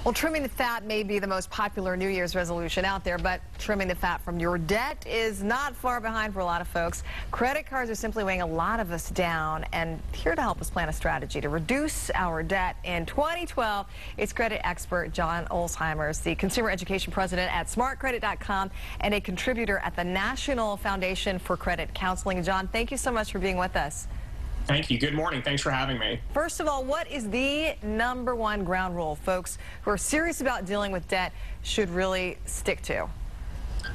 Well, trimming the fat may be the most popular New Year's resolution out there, but trimming the fat from your debt is not far behind for a lot of folks. Credit cards are simply weighing a lot of us down, and here to help us plan a strategy to reduce our debt in 2012 is credit expert John Olsheimer, the consumer education president at smartcredit.com and a contributor at the National Foundation for Credit Counseling. John, thank you so much for being with us. Thank you. Good morning. Thanks for having me. First of all, what is the #1 ground rule folks who are serious about dealing with debt should really stick to?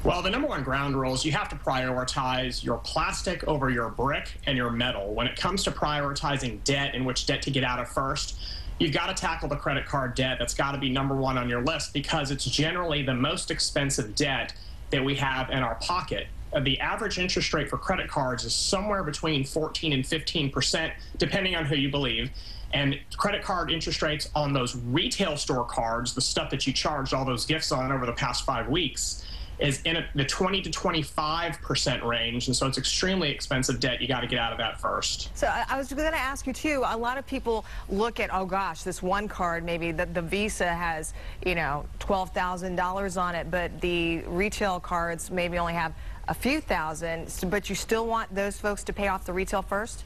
Well, the #1 ground rule is you have to prioritize your plastic over your brick and your metal. When it comes to prioritizing debt and which debt to get out of first, you've got to tackle the credit card debt. That's got to be #1 on your list because it's generally the most expensive debt that we have in our pocket. The average interest rate for credit cards is somewhere between 14 and 15%, depending on who you believe. And credit card interest rates on those retail store cards, the stuff that you charged all those gifts on over the past 5 weeks, is in the 20 to 25% range. And so it's extremely expensive debt. You got to get out of that first. So I was going to ask you, too, a lot of people look at, oh, gosh, this one card, maybe the Visa has, you know, $12,000 on it, but the retail cards maybe only have a few thousand, but you still want those folks to pay off the retail first?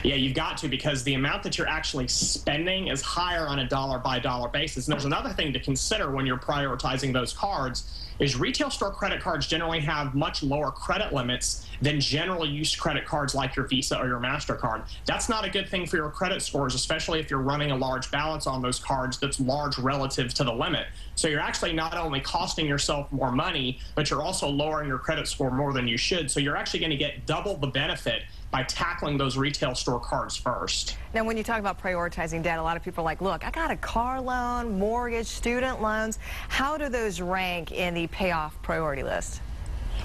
Yeah, you've got to, because the amount that you're actually spending is higher on a dollar-by-dollar basis. And there's another thing to consider when you're prioritizing those cards is retail store credit cards generally have much lower credit limits than general use credit cards like your Visa or your MasterCard. That's not a good thing for your credit scores, especially if you're running a large balance on those cards that's large relative to the limit. So you're actually not only costing yourself more money, but you're also lowering your credit score more than you should. So you're actually going to get double the benefit by tackling those retail store cards first. Now, when you talk about prioritizing debt, a lot of people are like, look, I got a car loan, mortgage, student loans. How do those rank in the payoff priority list?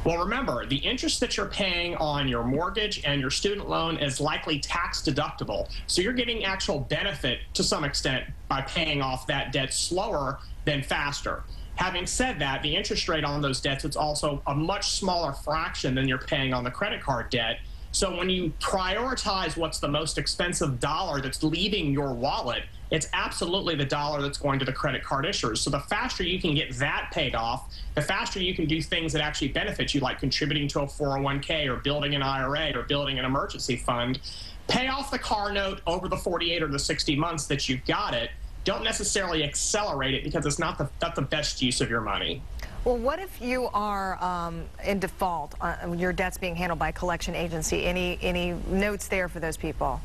Well, remember, the interest that you're paying on your mortgage and your student loan is likely tax deductible. So you're getting actual benefit to some extent by paying off that debt slower than faster. Having said that, the interest rate on those debts is also a much smaller fraction than you're paying on the credit card debt. So when you prioritize what's the most expensive dollar that's leaving your wallet, it's absolutely the dollar that's going to the credit card issuers. So the faster you can get that paid off, the faster you can do things that actually benefit you, like contributing to a 401k or building an IRA or building an emergency fund. Pay off the car note over the 48 or the 60 months that you've got it. Don't necessarily accelerate it because it's not the best use of your money. Well, what if you are in default, your debt's being handled by a collection agency? Any notes there for those people?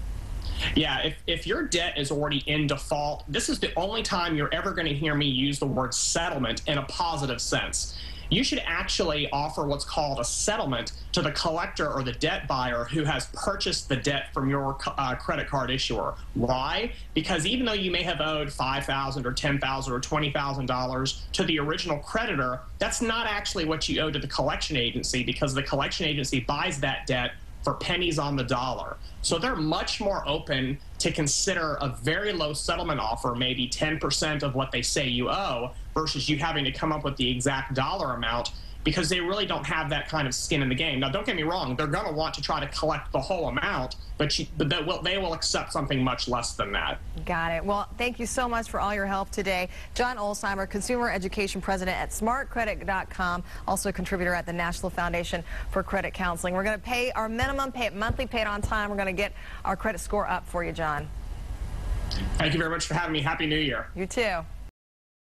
Yeah, if your debt is already in default, this is the only time you're ever going to hear me use the word settlement in a positive sense. You should actually offer what's called a settlement to the collector or the debt buyer who has purchased the debt from your credit card issuer. Why? Because even though you may have owed $5,000 or $10,000 or $20,000 to the original creditor, that's not actually what you owe to the collection agency, because the collection agency buys that debt for pennies on the dollar. So they're much more open to consider a very low settlement offer, maybe 10% of what they say you owe, versus you having to come up with the exact dollar amount, because they really don't have that kind of skin in the game. Now, don't get me wrong, they're going to want to try to collect the whole amount, but they will accept something much less than that. Got it. Well, thank you so much for all your help today. John Olsheimer, Consumer Education President at smartcredit.com, also a contributor at the National Foundation for Credit Counseling. We're going to pay our minimum, monthly paid on time. We're going to get our credit score up for you, John. Thank you very much for having me. Happy New Year. You too.